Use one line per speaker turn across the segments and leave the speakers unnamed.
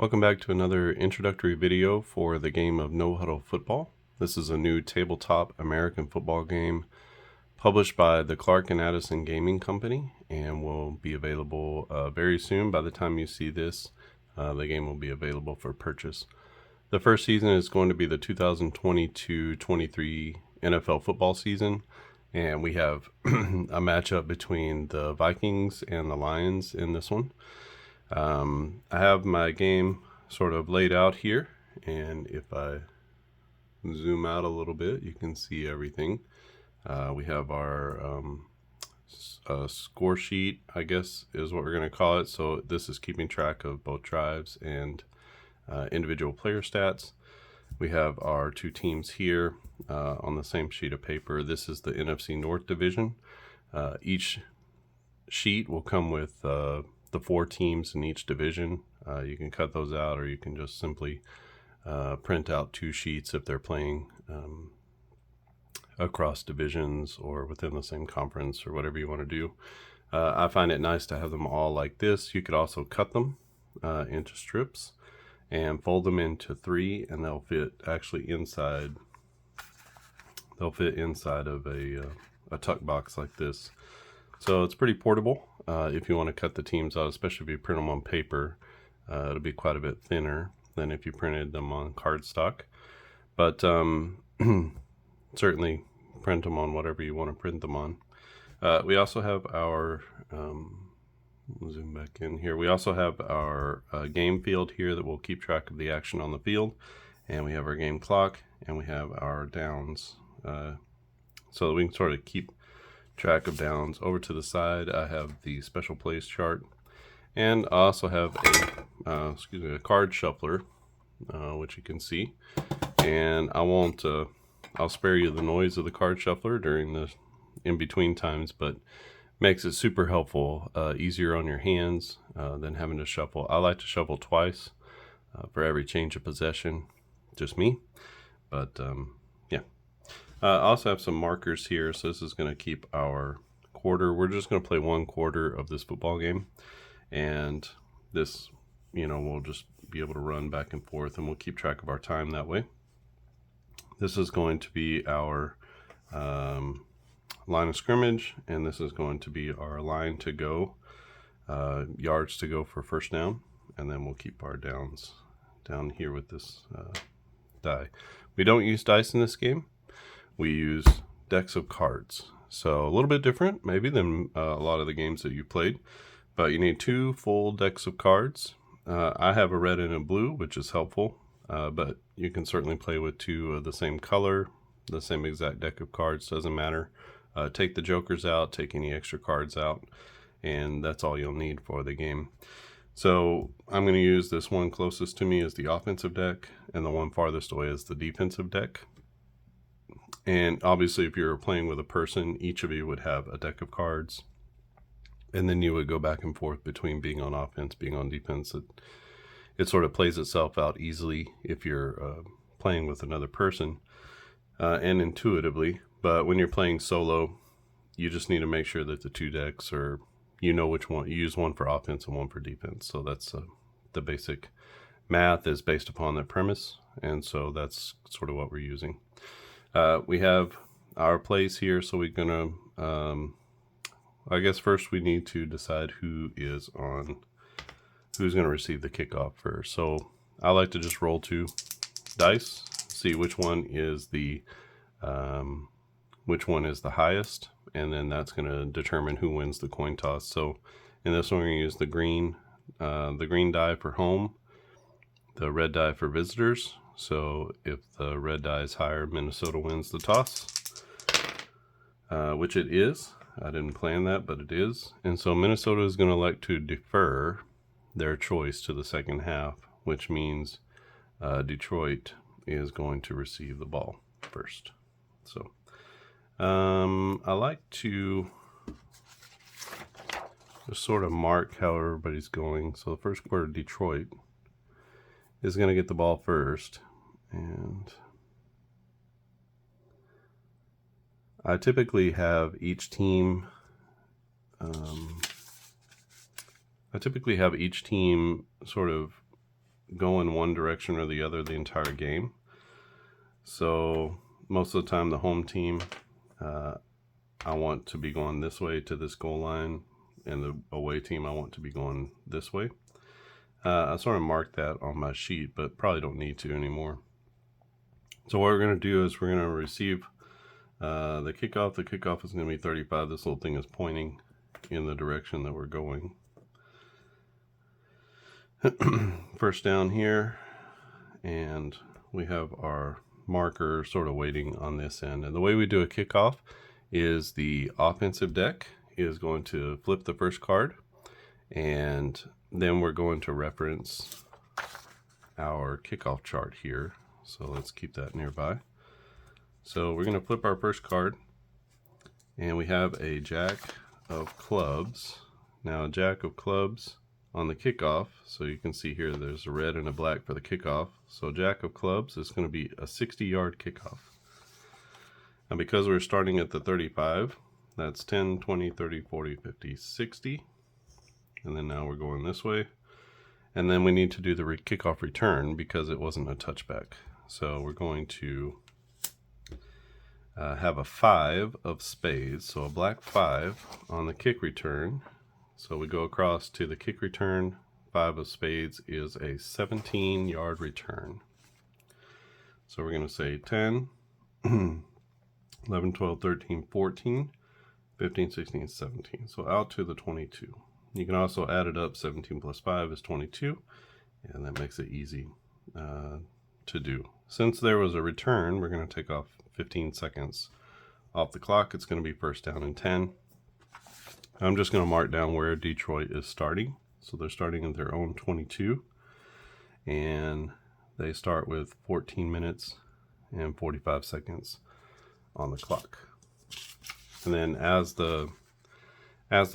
Welcome back to another introductory video for the game of No Huddle Football. This is a new tabletop American football game published by the Clark and Addison Gaming Company and will be available very soon. By the time you see this, the game will be available for purchase. The first season is going to be the 2022-23 NFL football season, and we have a matchup between the Vikings and the Lions in this one. I have my game sort of laid out here, and if I zoom out a little bit, you can see everything. We have our score sheet, I guess is what we're going to call it. So this is keeping track of both drives and individual player stats. We have our two teams here on the same sheet of paper. This is the NFC North division. Each sheet will come with the four teams in each division. You can cut those out, or you can just simply print out two sheets if they're playing across divisions or within the same conference or whatever you want to do. I find it nice to have them all like this. You could also cut them into strips and fold them into three, and they'll fit actually inside. They'll fit inside of a tuck box like this. So it's pretty portable. If you want to cut the teams out, especially if you print them on paper, it'll be quite a bit thinner than if you printed them on cardstock. But certainly print them on whatever you want to print them on. We also have our, zoom back in here. We also have our game field here that will keep track of the action on the field. And we have our game clock, and we have our downs. So that we can sort of keep track of downs. Over to the side, I have the special plays chart, and I also have a card shuffler, which you can see. And I won't, I'll spare you the noise of the card shuffler during the in-between times, but makes it super helpful, easier on your hands than having to shuffle. I like to shuffle twice for every change of possession, just me, but yeah. I also have some markers here, so this is going to keep our quarter. We're just going to play one quarter of this football game, and this, we'll just be able to run back and forth, and we'll keep track of our time that way. This is going to be our line of scrimmage, and this is going to be our line to go, yards to go for first down, and then we'll keep our downs down here with this die. We don't use dice in this game. We use decks of cards. So a little bit different maybe than a lot of the games that you played, but you need two full decks of cards. I have a red and a blue, which is helpful, but you can certainly play with two of the same color, the same exact deck of cards, doesn't matter. Take the jokers out, take any extra cards out, and that's all you'll need for the game. So I'm going to use this one closest to me as the offensive deck, and the one farthest away as the defensive deck. And obviously, if you're playing with a person, each of you would have a deck of cards, and then you would go back and forth between being on offense, being on defense. It sort of plays itself out easily if you're playing with another person and intuitively. But when you're playing solo, you just need to make sure that the two decks are, which one. You use one for offense and one for defense. So that's the basic math is based upon that premise, and so that's sort of what we're using. We have our plays here, so we're gonna, I guess first we need to decide who's gonna receive the kickoff first. So I like to just roll two dice, see which one is the highest, and then that's gonna determine who wins the coin toss. So in this one, we're gonna use the green die for home, the red die for visitors. So if the red die is higher, Minnesota wins the toss, which it is. I didn't plan that, but it is. And so Minnesota is going to elect to defer their choice to the second half, which means Detroit is going to receive the ball first. So I like to just sort of mark how everybody's going. So the first quarter, Detroit is going to get the ball first, and I typically have each team sort of go in one direction or the other the entire game. So most of the time the home team, I want to be going this way to this goal line, and the away team I want to be going this way. I sort of marked that on my sheet, but probably don't need to anymore. So what we're going to do is we're going to receive the kickoff. The kickoff is going to be 35. This little thing is pointing in the direction that we're going. First down here, and we have our marker sort of waiting on this end. And the way we do a kickoff is the offensive deck is going to flip the first card, and then we're going to reference our kickoff chart here. So let's keep that nearby. So we're going to flip our first card, and we have a jack of clubs. Now a jack of clubs on the kickoff, so you can see here there's a red and a black for the kickoff. So jack of clubs is going to be a 60-yard kickoff. And because we're starting at the 35, that's 10, 20, 30, 40, 50, 60. And then now we're going this way. And then we need to do the kickoff return because it wasn't a touchback. So we're going to have a 5 of spades, so a black 5 on the kick return. So we go across to the kick return. 5 of spades is a 17-yard return. So we're going to say 10, 11, 12, 13, 14, 15, 16, 17. So out to the 22. You can also add it up. 17 plus 5 is 22, and that makes it easy to do. Since there was a return, we're going to take off 15 seconds off the clock. It's going to be first down and 10. I'm just going to mark down where Detroit is starting. So they're starting at their own 22, and they start with 14 minutes and 45 seconds on the clock. And then as the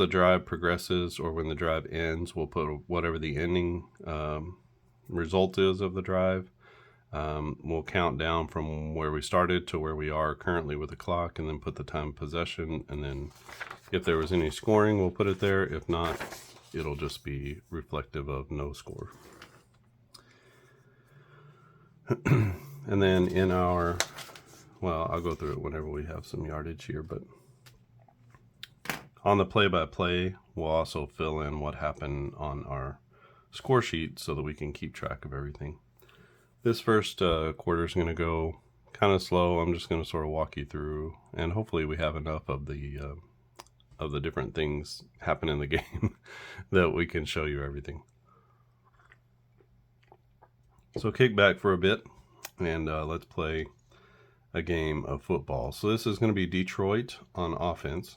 drive progresses, or when the drive ends, we'll put whatever the ending result is of the drive. We'll count down from where we started to where we are currently with the clock, and then put the time of possession. And then if there was any scoring, we'll put it there. If not, it'll just be reflective of no score. And then in our, well, I'll go through it whenever we have some yardage here, but on the play-by-play, we'll also fill in what happened on our score sheet so that we can keep track of everything. This first quarter is going to go kind of slow. I'm just going to sort of walk you through, and hopefully we have enough of the different things happen in the game that we can show you everything. So kick back for a bit, and let's play a game of football. So this is going to be Detroit on offense.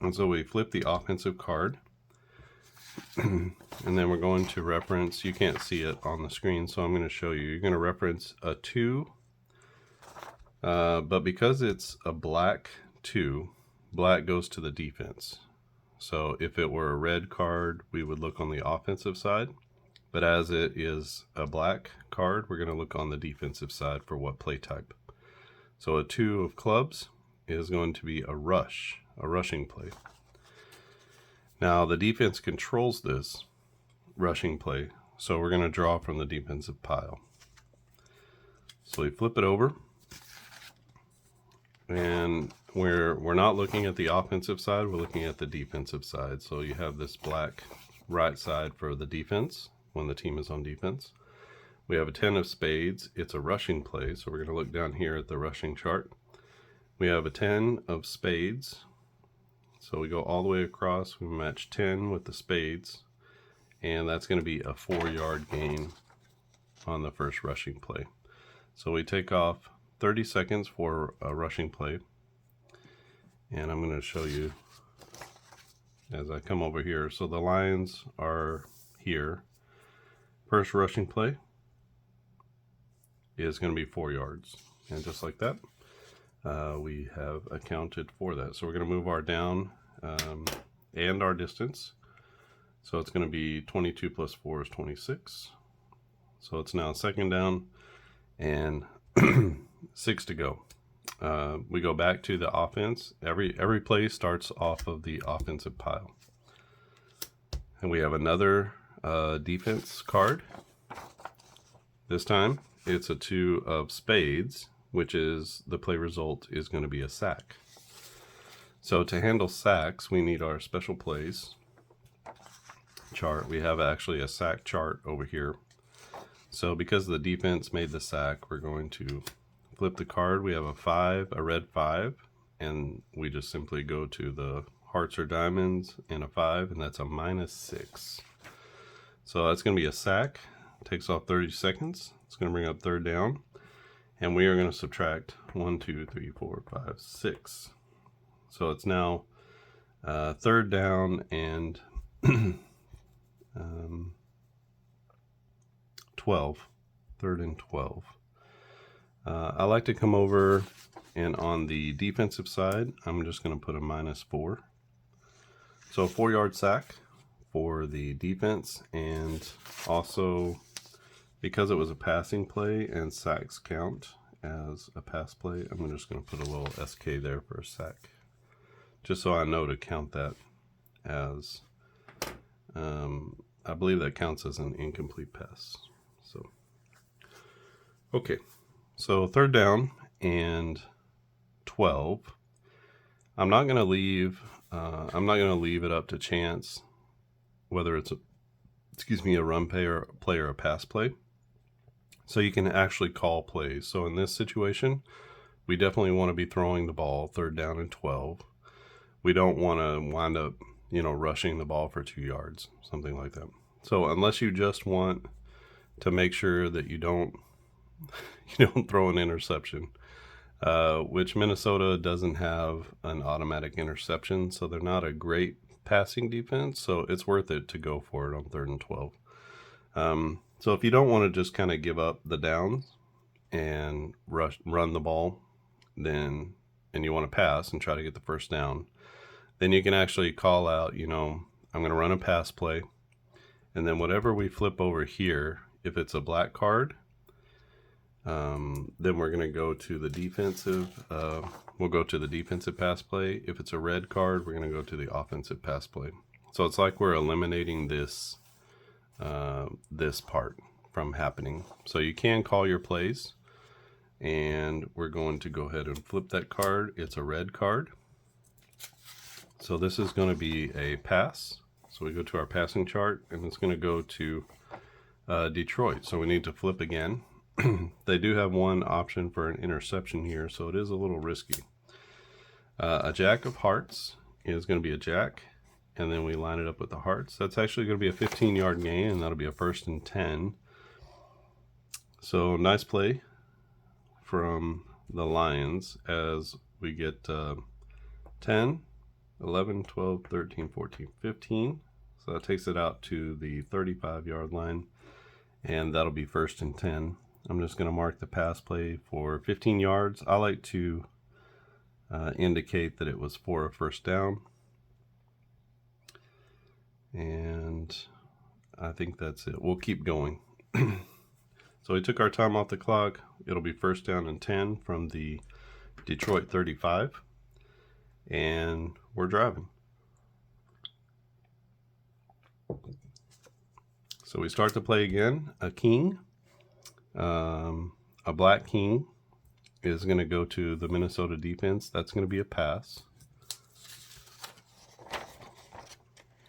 And so we flip the offensive card, and then we're going to reference, you can't see it on the screen, so I'm going to show you. You're going to reference a 2, but because it's a black 2, black goes to the defense. So if it were a red card, we would look on the offensive side, but as it is a black card, we're going to look on the defensive side for what play type. So a 2 of clubs is going to be a rushing play. Now the defense controls this rushing play, so we're going to draw from the defensive pile. So we flip it over, and we're not looking at the offensive side, we're looking at the defensive side. So you have this black right side for the defense when the team is on defense. We have a 10 of spades. It's a rushing play, so we're going to look down here at the rushing chart. We have a 10 of spades. So we go all the way across, we match 10 with the spades, and that's going to be a 4-yard gain on the first rushing play. So we take off 30 seconds for a rushing play, and I'm going to show you as I come over here. So the Lions are here. First rushing play is going to be 4 yards, and just like that, we have accounted for that. So we're going to move our down and our distance. So it's going to be 22 plus 4 is 26. So it's now second down and 6 to go. We go back to the offense. Every play starts off of the offensive pile. And we have another defense card. This time it's a 2 of spades, which is the play result is going to be a sack. So to handle sacks, we need our special plays chart. We have actually a sack chart over here. So because the defense made the sack, we're going to flip the card. We have a 5, a red 5, and we just simply go to the hearts or diamonds and a 5, and that's a -6. So that's going to be a sack. Takes off 30 seconds. It's going to bring up third down, and we are going to subtract 1, 2, 3, 4, 5, 6. So it's now third down and 12. Third and 12. I like to come over, and on the defensive side, I'm just going to put a -4. So a 4-yard sack for the defense, and also because it was a passing play and sacks count as a pass play, I'm just going to put a little SK there for a sack, just so I know to count that as, I believe that counts as an incomplete pass. So, okay, so third down and 12. I'm not going to leave it up to chance whether it's a run play or a pass play. So you can actually call plays. So in this situation, we definitely want to be throwing the ball third down and 12. We don't want to wind up, rushing the ball for 2 yards, something like that. So unless you just want to make sure that you don't throw an interception, which Minnesota doesn't have an automatic interception, so they're not a great passing defense, so it's worth it to go for it on third and 12. So if you don't want to just kind of give up the downs and run the ball, and you want to pass and try to get the first down, then you can actually call out, I'm going to run a pass play, and then whatever we flip over here, if it's a black card, then we're going to go to the defensive. We'll go to the defensive pass play. If it's a red card, we're going to go to the offensive pass play. So it's like we're eliminating this part from happening. So you can call your plays, and we're going to go ahead and flip that card. It's a red card. So this is going to be a pass. So we go to our passing chart, and it's going to go to Detroit. So we need to flip again. They do have one option for an interception here, so it is a little risky. A jack of hearts is going to be a jack, and then we line it up with the hearts. That's actually going to be a 15-yard gain, and that'll be a 1st and 10. So nice play from the Lions as we get 10, 11, 12, 13, 14, 15. So that takes it out to the 35-yard line, and that'll be 1st and 10. I'm just going to mark the pass play for 15 yards. I like to indicate that it was for a first down. And I think that's it. We'll keep going. So we took our time off the clock. It'll be 1st down and 10 from the Detroit 35. And we're driving. So we start to play again. A king. A black king is going to go to the Minnesota defense. That's going to be a pass.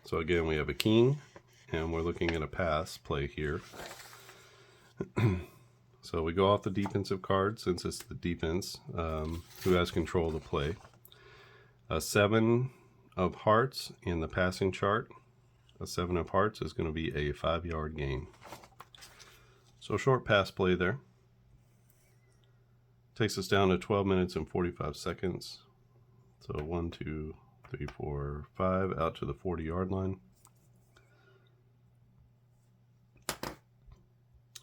So again, we have a king, and we're looking at a pass play here. So we go off the defensive card since it's the defense who has control of the play. A 7 of hearts in the passing chart. A 7 of hearts is going to be a 5-yard gain. So short pass play there. Takes us down to 12 minutes and 45 seconds. So 1, 2, 3, 4, 5 out to the 40-yard line.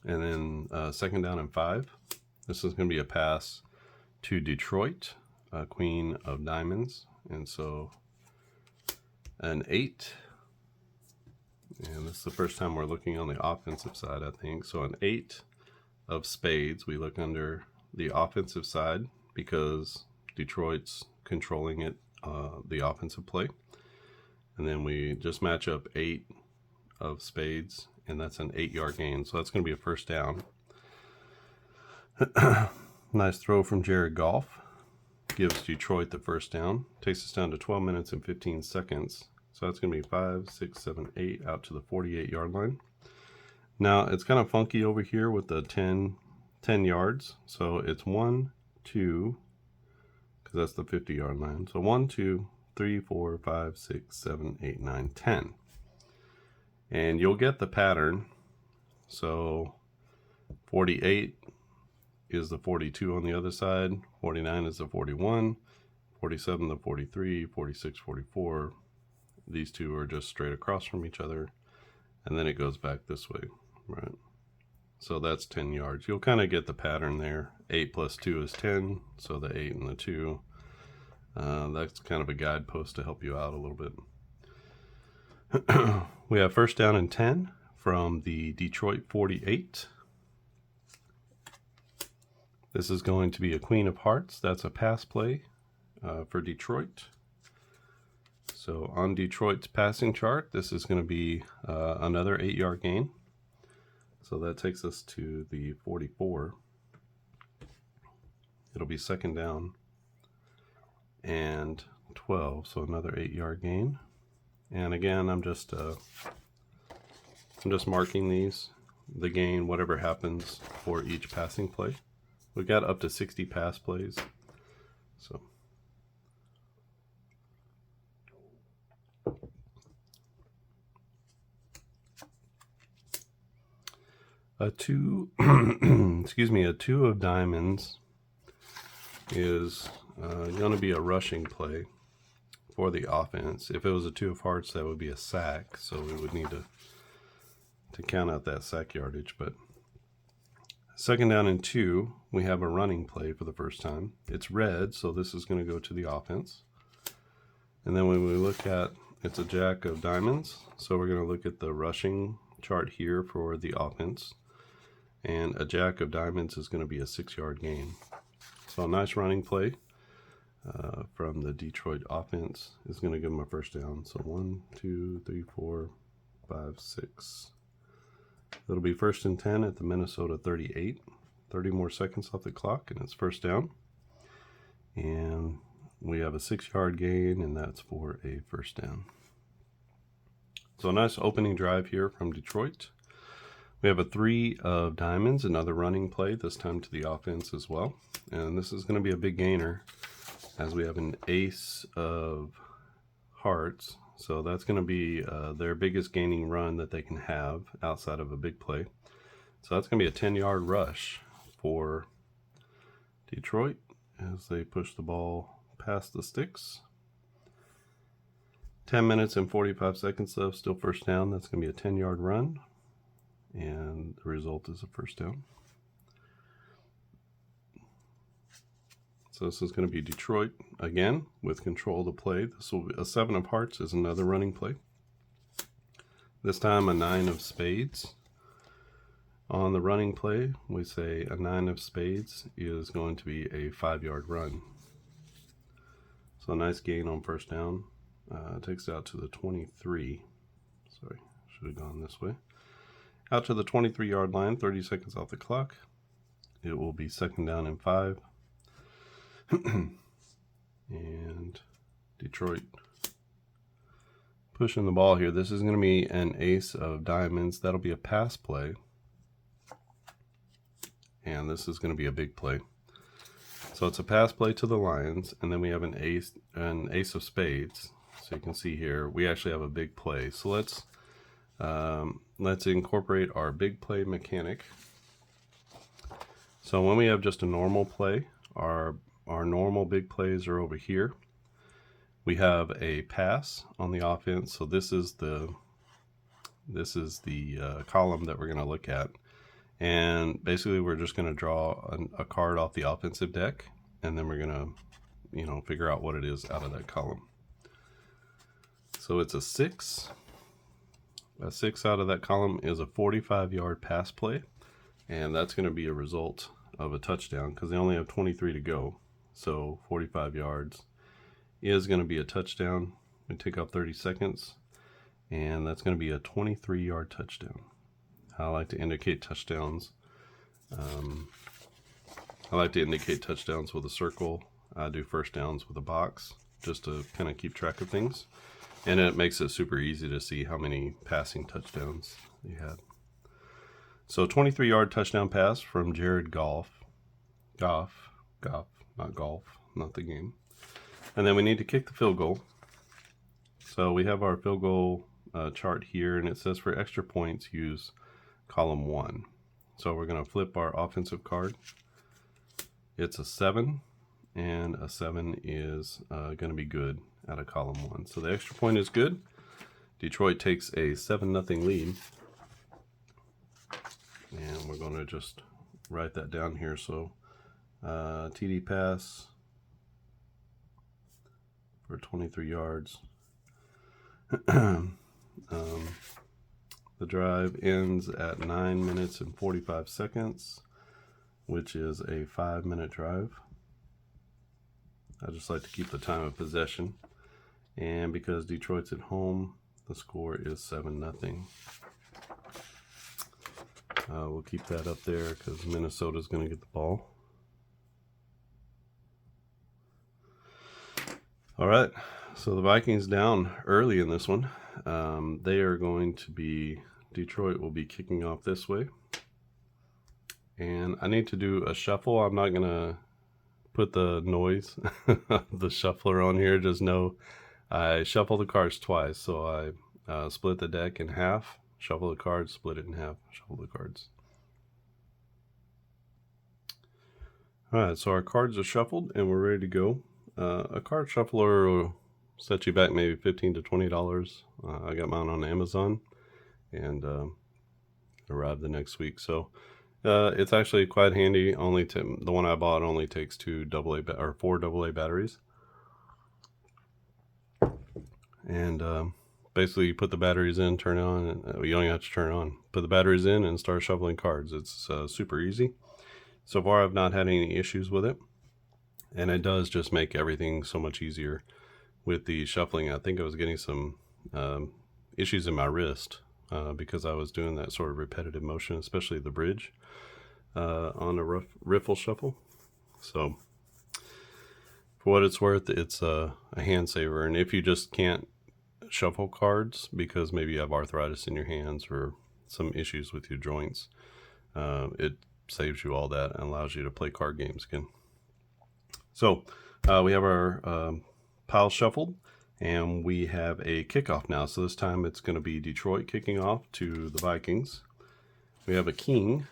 And then 2nd down and 5. This is going to be a pass to Detroit, queen of diamonds. And so an 8. And this is the first time we're looking on the offensive side, I think. So an 8 of spades. We look under the offensive side because Detroit's controlling it, the offensive play. And then we just match up 8 of spades, and that's an 8-yard gain. So that's going to be a first down. Nice throw from Jared Goff. Gives Detroit the first down. Takes us down to 12 minutes and 15 seconds. So that's going to be 5, 6, 7, 8 out to the 48-yard line. Now, it's kind of funky over here with the 10 yards. So it's 1, 2, because that's the 50-yard line. So 1, 2, 3, 4, 5, 6, 7, 8, 9, 10. And you'll get the pattern. So 48 is the 42 on the other side, 49 is the 41, 47 the 43, 46, 44. These two are just straight across from each other, and then it goes back this way, right? So that's 10 yards. You'll kind of get the pattern there. 8 plus 2 is 10, so the 8 and the 2. That's kind of a guidepost to help you out a little bit. We have first down and 10 from the Detroit 48. This is going to be a Queen of Hearts. That's a pass play for Detroit. So on Detroit's passing chart, this is going to be another 8-yard gain. So that takes us to the 44. It'll be second down and 12. So another 8-yard gain. And again, I'm just marking the gain, whatever happens for each passing play. We've got up to 60 pass plays. So a 2 excuse me, a 2 of diamonds is going to be a rushing play for the offense. If it was a 2 of hearts, that would be a sack, so we would need to count out that sack yardage. But second down and 2, we have a running play for the first time. It's red, so this is going to go to the offense. And then when we look at, it's a jack of diamonds, so we're going to look at the rushing chart here for the offense. And a jack of diamonds is going to be a 6-yard gain. So a nice running play from the Detroit offense is going to give them a first down. So 1, 2, 3, 4, 5, 6. It'll be first and 10 at the Minnesota 38. 30 more seconds off the clock, and it's first down. And we have a 6-yard gain, and that's for a first down. So a nice opening drive here from Detroit. We have a 3 of diamonds, another running play, this time to the offense as well. And this is going to be a big gainer, as we have an ace of hearts. So that's going to be their biggest gaining run that they can have outside of a big play. So that's going to be a 10-yard rush for Detroit as they push the ball past the sticks. 10 minutes and 45 seconds left, still first down. That's going to be a 10-yard run, and the result is a first down. So this is going to be Detroit again with control of the play. This will be a 7 of hearts is another running play. This time a 9 of spades. On the running play, we say a 9 of spades is going to be a 5-yard run. So a nice gain on first down. Takes it out to the 23. Sorry, should have gone this way. Out to the 23-yard line, 30 seconds off the clock. It will be second down and 5. And Detroit pushing the ball here. This is going to be an ace of diamonds. That'll be a pass play. And this is going to be a big play. So it's a pass play to the Lions, and then we have an ace of spades. So you can see here, we actually have a big play. So let's incorporate our big play mechanic. So when we have just a normal play, our normal big plays are over here. We have a pass on the offense. So this is the column that we're going to look at. And basically we're just going to draw a card off the offensive deck, and then we're going to, figure out what it is out of that column. So it's a 6. A 6 out of that column is a 45-yard pass play, and that's going to be a result of a touchdown because they only have 23 to go. So 45 yards is going to be a touchdown. We take off 30 seconds, and that's going to be a 23-yard touchdown. I like to indicate touchdowns. I like to indicate touchdowns with a circle. I do first downs with a box just to kind of keep track of things. And it makes it super easy to see how many passing touchdowns you had. So 23-yard touchdown pass from Jared Goff, not golf, not the game. And then we need to kick the field goal. So we have our field goal chart here, and it says for extra points, use column 1. So we're going to flip our offensive card. It's a 7, and a 7 is going to be good out of column 1. So the extra point is good. Detroit takes a 7-0 lead. And we're going to just write that down here. So TD pass for 23 yards. The drive ends at 9 minutes and 45 seconds, which is a 5-minute drive. I just like to keep the time of possession. And because Detroit's at home, the score is 7-0. We'll keep that up there because Minnesota's going to get the ball. All right, so the Vikings down early in this one. They are going to be, Detroit will be kicking off this way. And I need to do a shuffle. I'm not going to put the noise of the shuffler on here. Just know I shuffle the cards twice. So I split the deck in half, shuffle the cards, split it in half, shuffle the cards. All right, so our cards are shuffled and we're ready to go. A card shuffler will set you back maybe $15 to $20. I got mine on Amazon and arrived the next week. So it's actually quite handy. The one I bought only takes 4 AA batteries. And basically you put the batteries in, turn it on, and you don't even have to turn it on. Put the batteries in and start shuffling cards. It's super easy. So far I've not had any issues with it. And it does just make everything so much easier with the shuffling. I think I was getting some issues in my wrist because I was doing that sort of repetitive motion, especially the bridge on a riffle shuffle. So for what it's worth, it's a hand saver. And if you just can't shuffle cards because maybe you have arthritis in your hands or some issues with your joints, it saves you all that and allows you to play card games again. So we have our pile shuffled, and we have a kickoff now. So this time it's going to be Detroit kicking off to the Vikings. We have a king,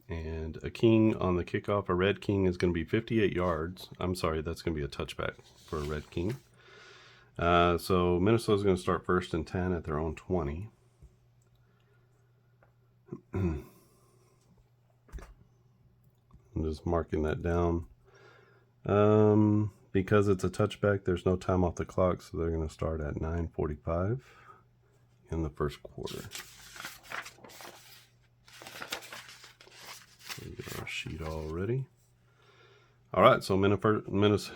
and a king on the kickoff. A red king is going to be 58 yards. I'm sorry, that's going to be a touchback for a red king. So Minnesota's going to start 1st and 10 at their own 20. I'm just marking that down. Because it's a touchback, there's no time off the clock, so they're going to start at 9:45 in the first quarter. We get our sheet all ready. All right, so Minnesota's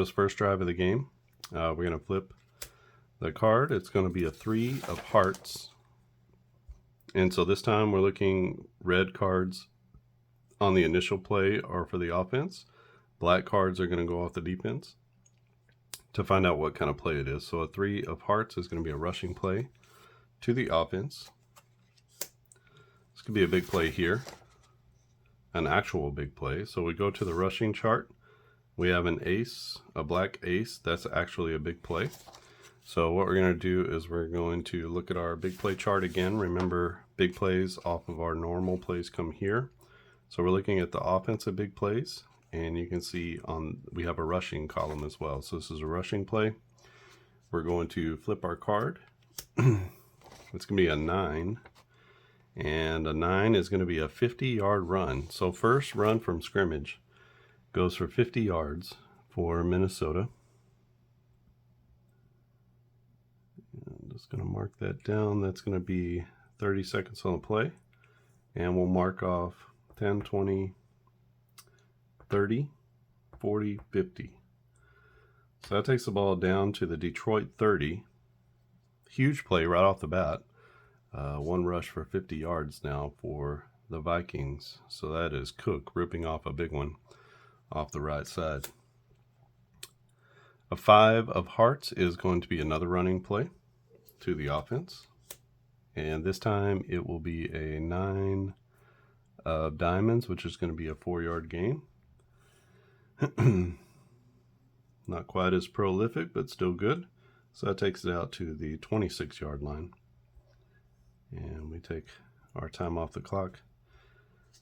first drive of the game. We're going to flip the card. It's going to be a 3 of hearts. And so this time we're looking red cards on the initial play or for the offense. Black cards are going to go off the defense to find out what kind of play it is. So a 3 of hearts is going to be a rushing play to the offense. This could be a big play here, an actual big play. So we go to the rushing chart. We have an ace, a black ace. That's actually a big play. So what we're going to do is we're going to look at our big play chart again. Remember, big plays off of our normal plays come here. So we're looking at the offensive big plays, and you can see we have a rushing column as well. So this is a rushing play. We're going to flip our card. It's going to be a 9, and a 9 is going to be a 50-yard run. So first run from scrimmage goes for 50 yards for Minnesota. I'm just going to mark that down. That's going to be 30 seconds on the play, and we'll mark off 10, 20, 30, 40, 50. So that takes the ball down to the Detroit 30. Huge play right off the bat. One rush for 50 yards now for the Vikings. So that is Cook ripping off a big one off the right side. A 5 of hearts is going to be another running play to the offense. And this time it will be a 9 of diamonds, which is going to be a 4-yard gain. Not quite as prolific, but still good. So that takes it out to the 26-yard line. And we take our time off the clock.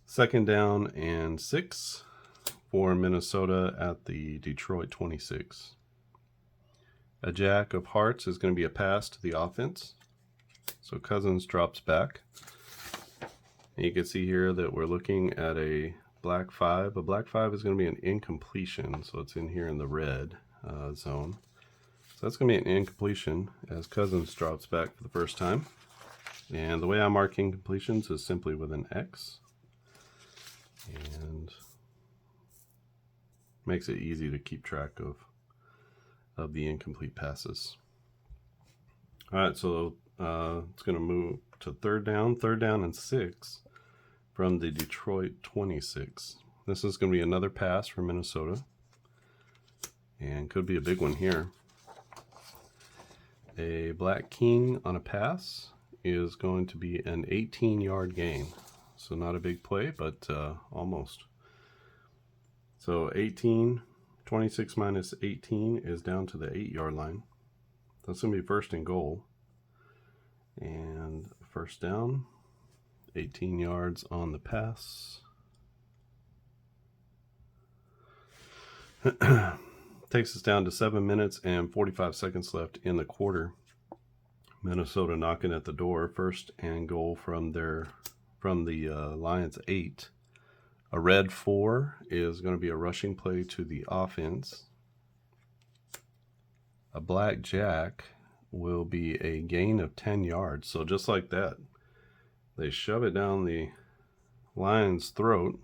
2nd down and 6 for Minnesota at the Detroit 26. A jack of hearts is going to be a pass to the offense. So Cousins drops back. And you can see here that we're looking at a black 5. A black 5 is going to be an incompletion, so it's in here in the red zone. So that's going to be an incompletion as Cousins drops back for the first time. And the way I mark incompletions is simply with an X. And makes it easy to keep track of the incomplete passes. All right, so it's going to move to 3rd down and 6 from the Detroit 26. This is going to be another pass for Minnesota, and could be a big one here. A black king on a pass is going to be an 18-yard gain. So not a big play, but almost. So 26 minus 18 is down to the 8-yard line. That's going to be 1st and goal. And 1st down, 18 yards on the pass. Takes us down to 7 minutes and 45 seconds left in the quarter. Minnesota knocking at the door. 1st and goal from the Lions 8. A red 4 is going to be a rushing play to the offense. A black jack will be a gain of 10 yards. So just like that, they shove it down the Lions' throat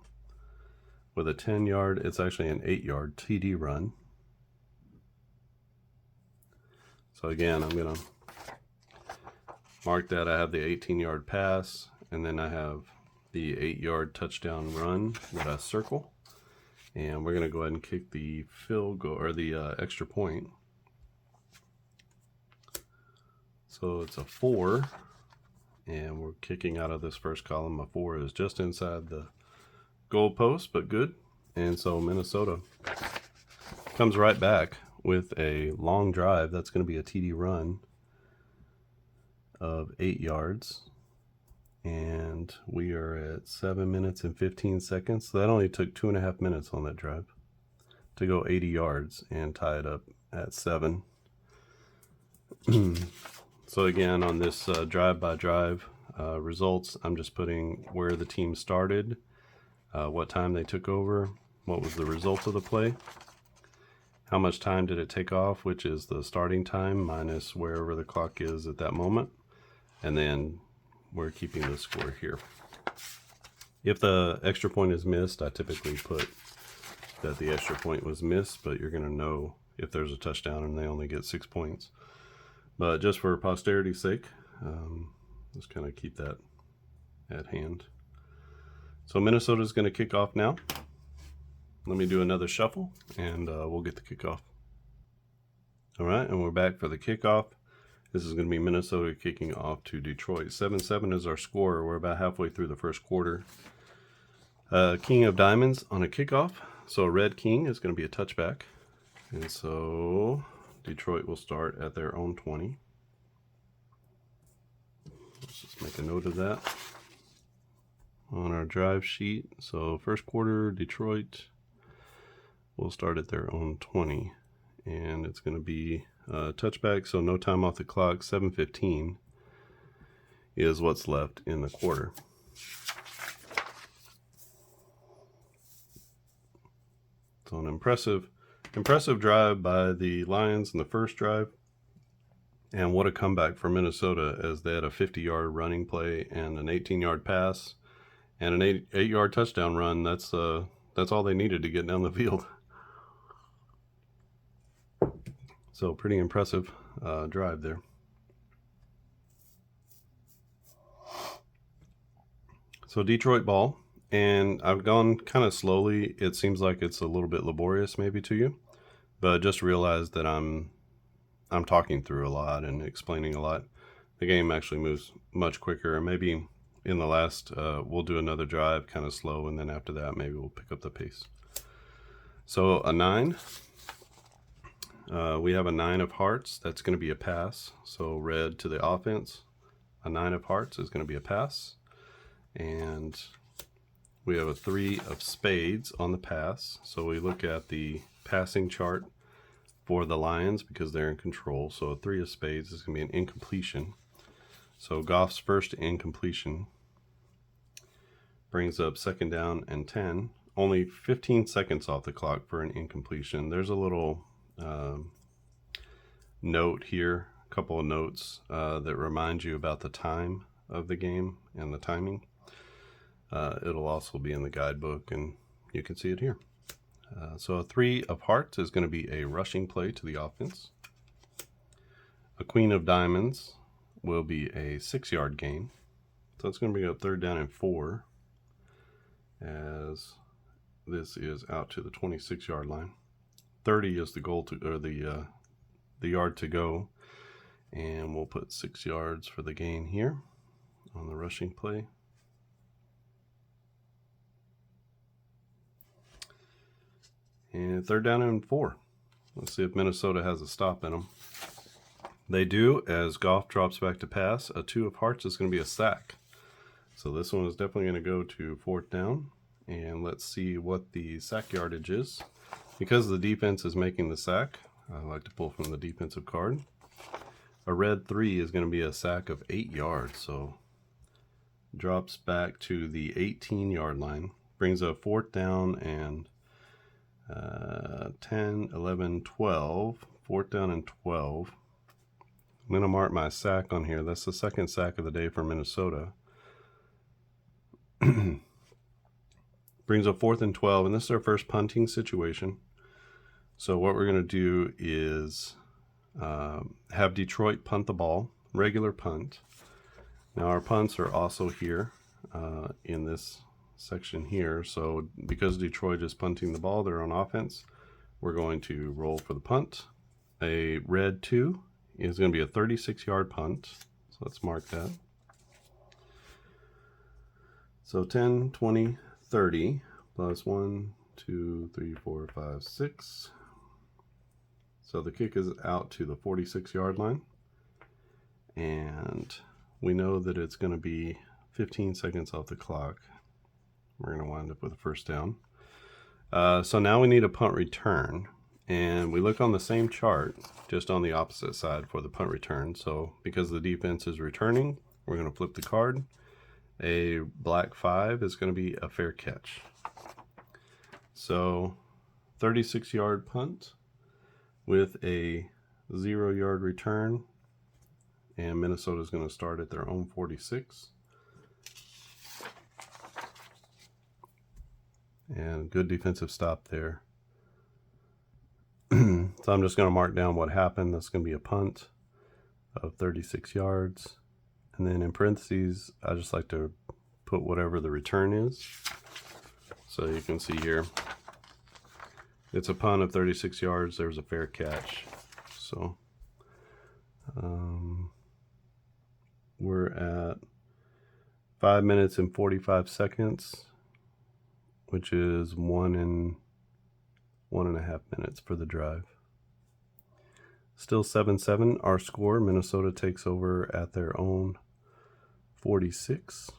with a 10-yard, it's actually an 8-yard TD run. So again, I'm going to mark that I have the 18-yard pass, and then I have the 8-yard touchdown run that I circle. And we're going to go ahead and kick the field goal, or the extra point. So it's a 4, and we're kicking out of this first column. A 4 is just inside the goal post, but good. And so Minnesota comes right back with a long drive. That's going to be a TD run of 8 yards. And we are at 7 minutes and 15 seconds. So that only took 2.5 minutes on that drive to go 80 yards and tie it up at 7. So again, on this drive-by-drive results, I'm just putting where the team started, what time they took over, what was the result of the play, how much time did it take off, which is the starting time minus wherever the clock is at that moment, and then we're keeping the score here. If the extra point is missed, I typically put that the extra point was missed, but you're going to know if there's a touchdown and they only get 6 points. But just for posterity's sake, just kind of keep that at hand. So Minnesota's going to kick off now. Let me do another shuffle, and we'll get the kickoff. All right, and we're back for the kickoff. This is going to be Minnesota kicking off to Detroit. 7-7 is our score. We're about halfway through the first quarter. King of diamonds on a kickoff. So a red king is going to be a touchback. And so Detroit will start at their own 20. Let's just make a note of that on our drive sheet. So first quarter, Detroit will start at their own 20. And it's going to be touchback, so no time off the clock. 7:15 is what's left in the quarter. So an impressive drive by the Lions in the first drive. And what a comeback for Minnesota, as they had a 50-yard running play and an 18-yard pass and an 8-yard touchdown run. That's all they needed to get down the field. So pretty impressive drive there. So Detroit ball, and I've gone kind of slowly. It seems like it's a little bit laborious maybe to you, but just realize that I'm talking through a lot and explaining a lot. The game actually moves much quicker, and maybe in the last we'll do another drive kind of slow, and then after that maybe we'll pick up the pace. So a 9. We have a 9 of hearts. That's going to be a pass. So red to the offense. A 9 of hearts is going to be a pass. And we have a 3 of spades on the pass. So we look at the passing chart for the Lions because they're in control. So a 3 of spades is going to be an incompletion. So Goff's first incompletion brings up 2nd down and 10. Only 15 seconds off the clock for an incompletion. There's a little note here, a couple of notes that remind you about the time of the game and the timing. It'll also be in the guidebook, and you can see it here. So a 3 of hearts is going to be a rushing play to the offense. A queen of diamonds will be a 6-yard gain. So it's going to bring up 3rd down and 4, as this is out to the 26-yard line. 30 is the goal to, or the yard to go, and we'll put 6 yards for the gain here on the rushing play. And 3rd down and 4. Let's see if Minnesota has a stop in them. They do, as Goff drops back to pass. A 2 of hearts is going to be a sack. So this one is definitely going to go to 4th down. And let's see what the sack yardage is. Because the defense is making the sack, I like to pull from the defensive card. A red 3 is going to be a sack of 8 yards. So drops back to the 18-yard line. Brings up 4th down and 10, 11, 12. 4th down and 12. I'm going to mark my sack on here. That's the 2nd sack of the day for Minnesota. Brings up 4th and 12, and this is our first punting situation. So what we're going to do is have Detroit punt the ball, regular punt. Now our punts are also here in this section here. So because Detroit is punting the ball, they're on offense. We're going to roll for the punt. A red 2 is going to be a 36-yard punt. So let's mark that. So 10, 20, 30 plus 1, 2, 3, 4, 5, 6. So the kick is out to the 46-yard line. And we know that it's going to be 15 seconds off the clock. We're going to wind up with a 1st down. So now we need a punt return. And we look on the same chart, just on the opposite side for the punt return. So because the defense is returning, we're going to flip the card. A black 5 is going to be a fair catch. So 36-yard punt with a 0-yard return. And Minnesota is going to start at their own 46. And good defensive stop there. So I'm just going to mark down what happened. That's going to be a punt of 36 yards. And then in parentheses, I just like to put whatever the return is. So you can see here, it's a punt of 36 yards. There's a fair catch. So we're at 5 minutes and 45 seconds, which is 1.5 minutes for the drive. Still 7-7 our score. Minnesota takes over at their own 46.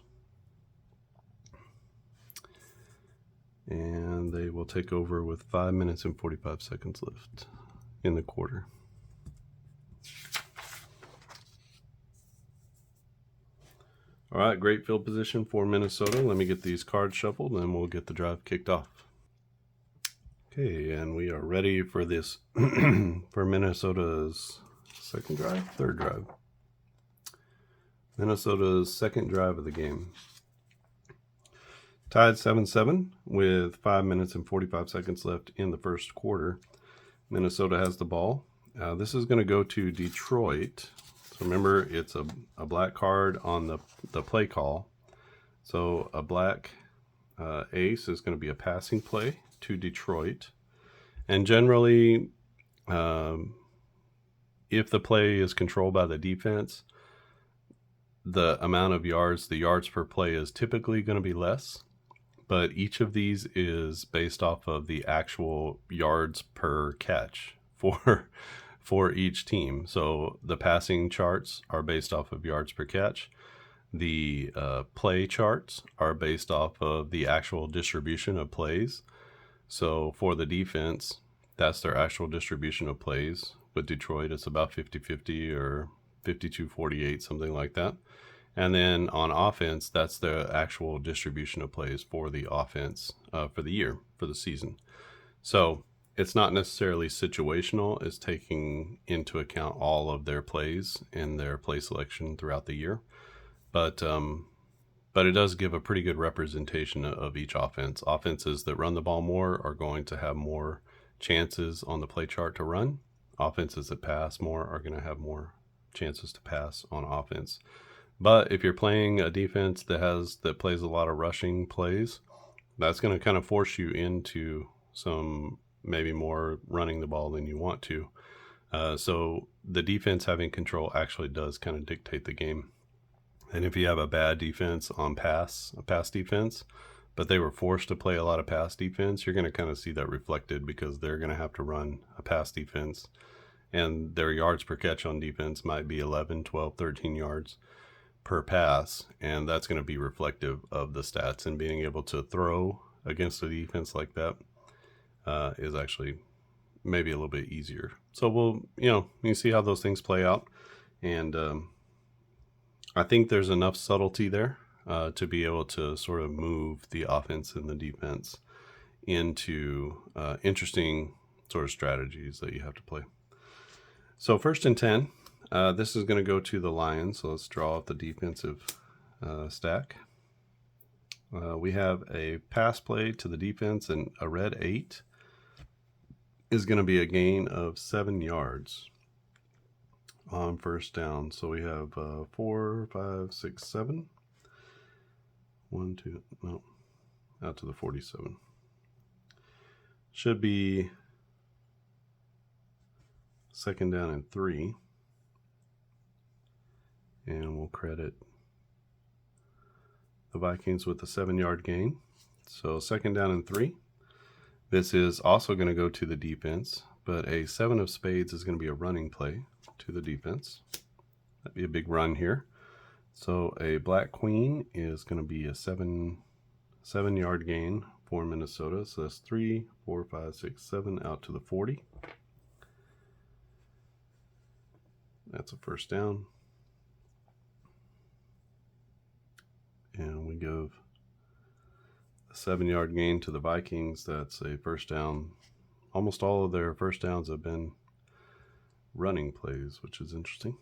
And they will take over with 5 minutes and 45 seconds left in the quarter. All right, great field position for Minnesota. Let me get these cards shuffled and we'll get the drive kicked off. Okay, and we are ready for this for Minnesota's third drive. Minnesota's second drive of the game. Tied 7-7 with 5 minutes and 45 seconds left in the first quarter. Minnesota has the ball This is going to go to Detroit. So remember, it's a black card on the play call. So a black ace is going to be a passing play to Detroit. And generally, if the play is controlled by the defense, the amount of yards, the yards per play is typically going to be less. But each of these is based off of the actual yards per catch for each team. So the passing charts are based off of yards per catch. The play charts are based off of the actual distribution of plays. So for the defense, that's their actual distribution of plays. With Detroit, it's about 50-50 or 52-48, something like that. And then on offense, that's the actual distribution of plays for the offense for the year, for the season. So it's not necessarily situational. It's taking into account all of their plays and their play selection throughout the year. But it does give a pretty good representation of each offense. Offenses that run the ball more are going to have more chances on the play chart to run. Offenses that pass more are going to have more chances to pass on offense. But if you're playing a defense that plays a lot of rushing plays, that's going to kind of force you into some maybe more running the ball than you want to. So the defense having control actually does kind of dictate the game. And if you have a bad defense on a pass defense, but they were forced to play a lot of pass defense, you're going to kind of see that reflected because they're going to have to run a pass defense. And their yards per catch on defense might be 11, 12, 13 yards per pass, and that's going to be reflective of the stats. And being able to throw against a defense like that is actually maybe a little bit easier. So you can see how those things play out, and I think there's enough subtlety there to be able to sort of move the offense and the defense into interesting sort of strategies that you have to play. So 1st and 10. This is going to go to the Lions, so let's draw up the defensive stack. We have a pass play to the defense, and a red 8 is going to be a gain of 7 yards on 1st down. So we have 4, 5, 6, 7. 1, 2, no, out to the 47. Should be 2nd down and 3. And we'll credit the Vikings with a 7-yard gain. So 2nd down and 3. This is also going to go to the defense, but a 7 of spades is going to be a running play to the defense. That'd be a big run here. So a black queen is going to be a 7-yard gain for Minnesota. So that's 3, 4, 5, 6, 7 out to the 40. That's a 1st down. And we give a 7-yard gain to the Vikings. That's a 1st down. Almost all of their 1st downs have been running plays, which is interesting.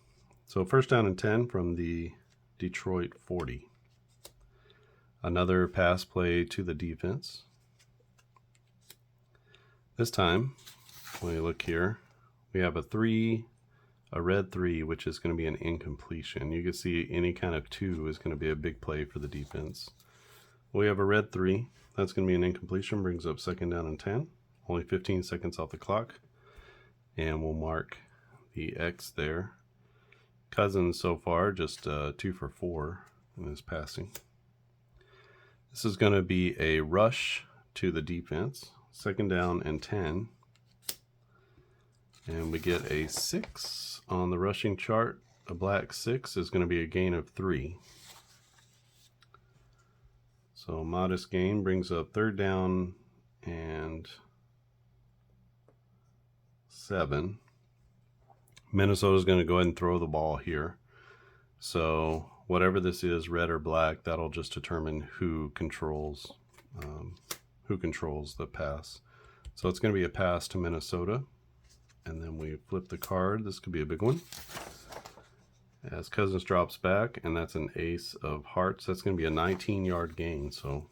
So 1st down and 10 from the Detroit 40. Another pass play to the defense. This time, when you look here, we have a red 3, which is going to be an incompletion. You can see any kind of 2 is going to be a big play for the defense. We have a red 3. That's going to be an incompletion. Brings up 2nd down and 10. Only 15 seconds off the clock. And we'll mark the X there. Cousins so far just 2 for 4 in his passing. This is going to be a rush to the defense. 2nd down and 10. And we get a 6 on the rushing chart. A black 6 is going to be a gain of 3. So modest gain brings up 3rd down and 7. Minnesota's going to go ahead and throw the ball here. So whatever this is, red or black, that'll just determine who controls the pass. So it's going to be a pass to Minnesota. And then we flip the card. This could be a big one. As Cousins drops back, and that's an ace of hearts. That's going to be a 19-yard gain, so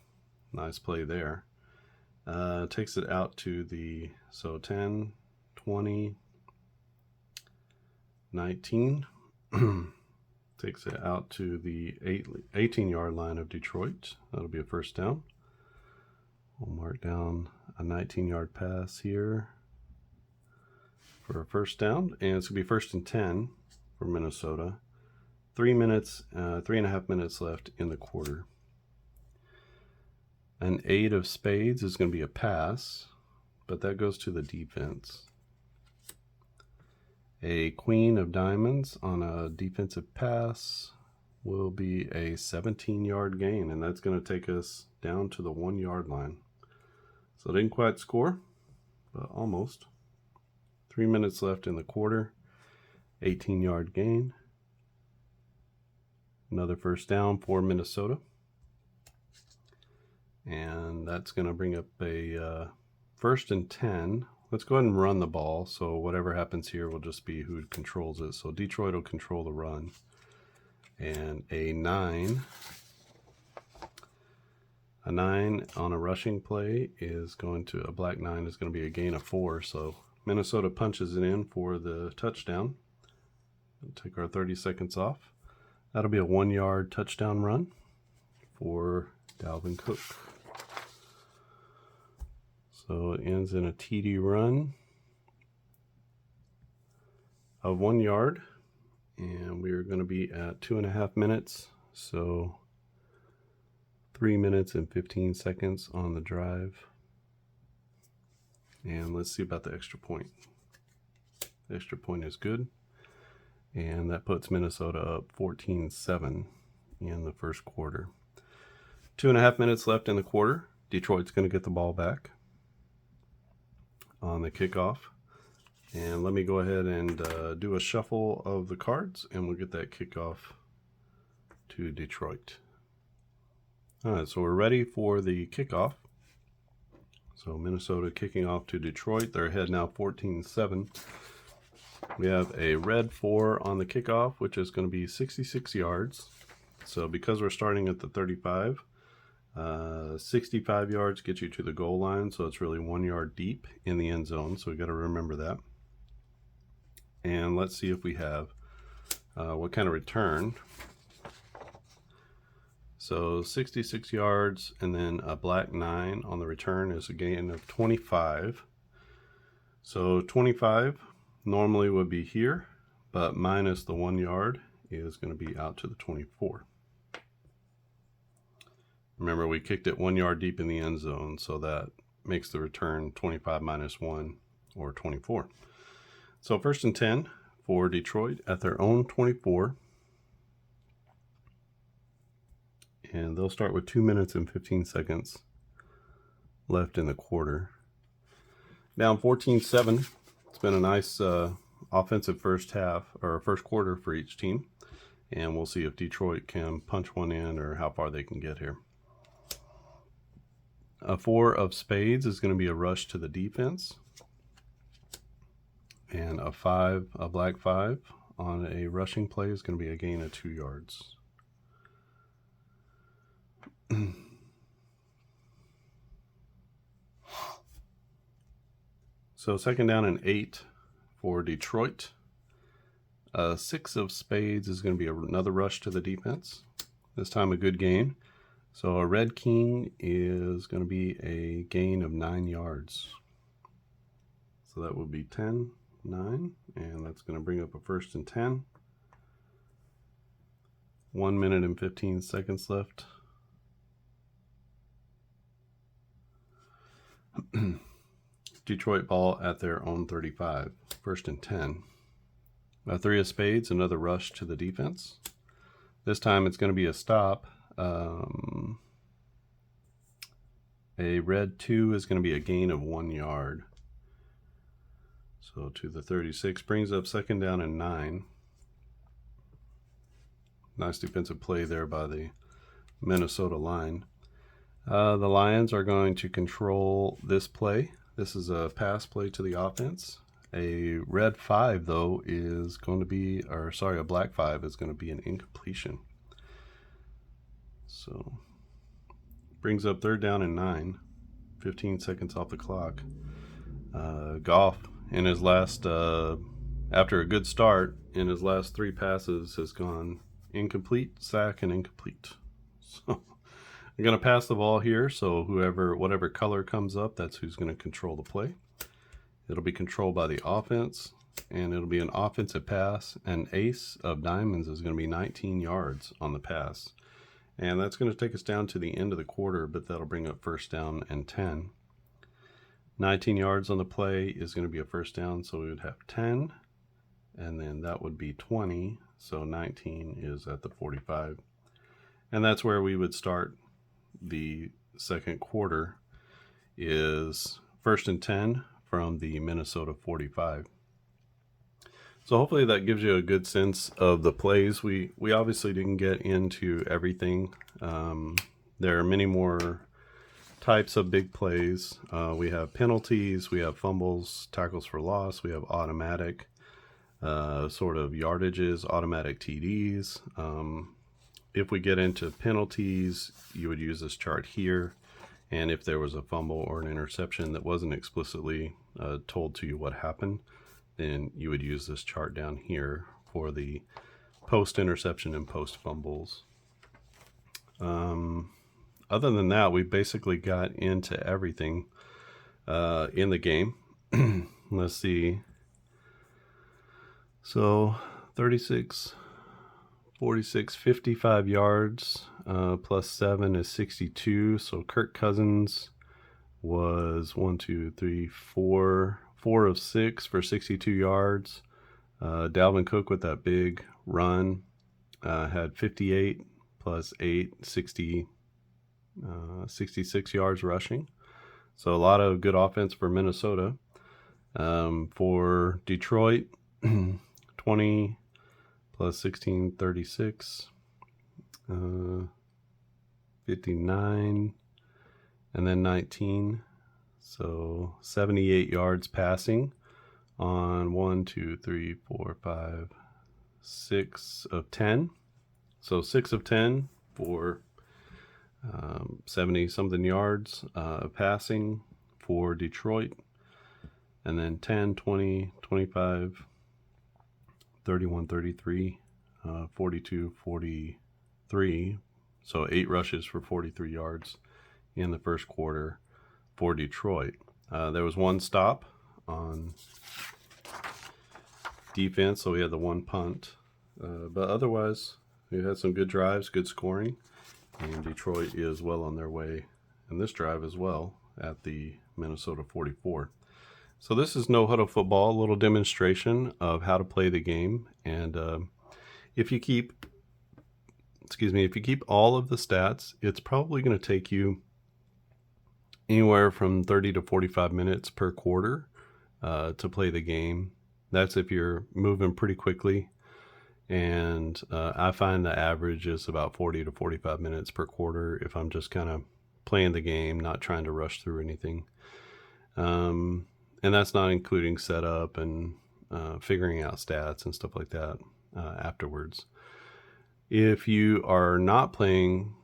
nice play there. Takes it out to the, 10, 20, 19. Takes it out to the 18-yard line of Detroit. That'll be a first down. We'll mark down a 19-yard pass here for a first down, and it's going to be 1st and 10 for Minnesota. 3.5 minutes left in the quarter. An 8 of spades is going to be a pass, but that goes to the defense. A queen of diamonds on a defensive pass will be a 17-yard gain, and that's going to take us down to the 1-yard line. So it didn't quite score, but almost. 3 minutes left in the quarter. 18-yard gain. Another first down for Minnesota. And that's going to bring up a 1st and 10. Let's go ahead and run the ball. So whatever happens here will just be who controls it. So Detroit will control the run. And a 9 on a rushing play is going to, a black 9 is going to be a gain of 4. So Minnesota punches it in for the touchdown. We'll take our 30 seconds off. That'll be a 1-yard touchdown run for Dalvin Cook. So it ends in a TD run of 1 yard, and we are going to be at 2.5 minutes. So 3 minutes and 15 seconds on the drive. And let's see about the extra point. The extra point is good, and that puts Minnesota up 14-7 in the first quarter. 2.5 minutes left in the quarter. Detroit's going to get the ball back on the kickoff. And let me go ahead and do a shuffle of the cards, and we'll get that kickoff to Detroit. All right, so we're ready for the kickoff. So Minnesota kicking off to Detroit. They're ahead now 14-7. We have a red 4 on the kickoff, which is going to be 66 yards. So because we're starting at the 35, 65 yards gets you to the goal line, so it's really 1 yard deep in the end zone, so we got to remember that. And let's see if we have what kind of return. So 66 yards, and then a black 9 on the return is a gain of 25. So 25 normally would be here, but minus the 1 yard is going to be out to the 24. Remember, we kicked it 1 yard deep in the end zone, so that makes the return 25 minus 1, or 24. So 1st and 10 for Detroit at their own 24. And they'll start with 2 minutes and 15 seconds left in the quarter. Down 14-7. It's been a nice offensive first half, or first quarter for each team. And we'll see if Detroit can punch one in or how far they can get here. A 4 of spades is going to be a rush to the defense. And a black 5 on a rushing play is going to be a gain of 2 yards. So 2nd down and 8 for Detroit. 6 of spades is going to be another rush to the defense. This time a good gain. So a red king is going to be a gain of 9 yards. So that would be 10-9, and that's going to bring up a 1st and 10. 1 minute and 15 seconds left. Detroit ball at their own 35. 1st and 10. A 3 of spades, another rush to the defense. This time it's going to be a stop. A red 2 is going to be a gain of 1 yard. So to the 36, brings up 2nd down and 9. Nice defensive play there by the Minnesota line. The Lions are going to control this play. This is a pass play to the offense. A red 5, though, is going to be, a black 5 is going to be an incompletion. So, brings up 3rd down and 9. 15 seconds off the clock. Goff, in his last after a good start, in his last 3 passes has gone incomplete, sack, and incomplete. So I'm going to pass the ball here, so whatever color comes up, that's who's going to control the play. It'll be controlled by the offense, and it'll be an offensive pass. An ace of diamonds is going to be 19 yards on the pass. And that's going to take us down to the end of the quarter, but that'll bring up first down and 10. 19 yards on the play is going to be a first down, so we would have 10, and then that would be 20, so 19 is at the 45. And that's where we would start the second quarter, is 1st and 10 from the Minnesota 45. So hopefully that gives you a good sense of the plays. We obviously didn't get into everything. There are many more types of big plays. We have penalties, we have fumbles, tackles for loss, we have automatic sort of yardages, automatic TDs. If we get into penalties, you would use this chart here. And if there was a fumble or an interception that wasn't explicitly told to you what happened, then you would use this chart down here for the post-interception and post-fumbles. Other than that, we basically got into everything in the game. Let's see. So 36, 46, 55 yards plus 7 is 62. So Kirk Cousins was 4 of 6 for 62 yards. Dalvin Cook with that big run had 58 plus 8, 66 yards rushing. So a lot of good offense for Minnesota. For Detroit, 20 plus 16, 36, 59, and then 19. So 78 yards passing on 6 of 10. So 6 of 10 for 70 something yards passing for Detroit. And then 10, 20, 25, 31, 33, 42, 43. So 8 rushes for 43 yards in the first quarter for Detroit. There was 1 stop on defense, so we had the 1 punt. But otherwise, we had some good drives, good scoring. And Detroit is well on their way in this drive as well at the Minnesota 44. So this is No Huddle Football, a little demonstration of how to play the game. And if you keep all of the stats, it's probably going to take you anywhere from 30 to 45 minutes per quarter to play the game. That's if you're moving pretty quickly. And I find the average is about 40 to 45 minutes per quarter if I'm just kind of playing the game, not trying to rush through anything. And that's not including setup and figuring out stats and stuff like that afterwards. If you are not playing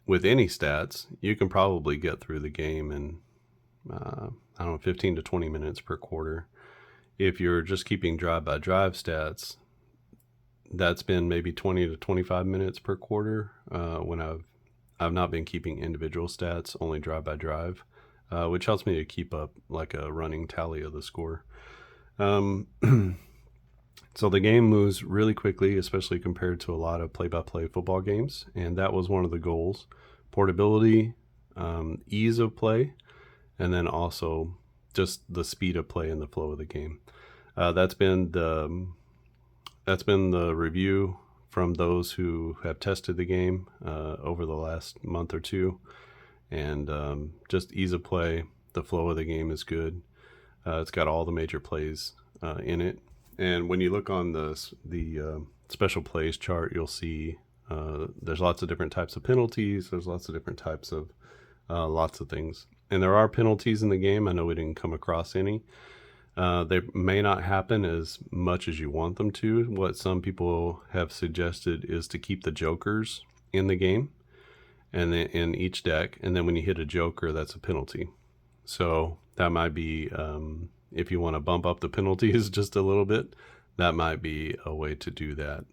with any stats, you can probably get through the game in, 15 to 20 minutes per quarter. If you're just keeping drive-by-drive stats, that's been maybe 20 to 25 minutes per quarter when I've not been keeping individual stats, only drive-by-drive, which helps me to keep up like a running tally of the score. So the game moves really quickly, especially compared to a lot of play-by-play football games, and that was one of the goals. Portability, ease of play, and then also just the speed of play and the flow of the game. That's been the review from those who have tested the game over the last month or two, and just ease of play. The flow of the game is good. It's got all the major plays in it, and when you look on the special plays chart, you'll see there's lots of different types of penalties. There's lots of different types of lots of things, and there are penalties in the game. I know we didn't come across any. They may not happen as much as you want them to. What some people have suggested is to keep the jokers in the game and then in each deck, and then when you hit a joker, that's a penalty. So that might be if you want to bump up the penalties just a little bit, that might be a way to do that.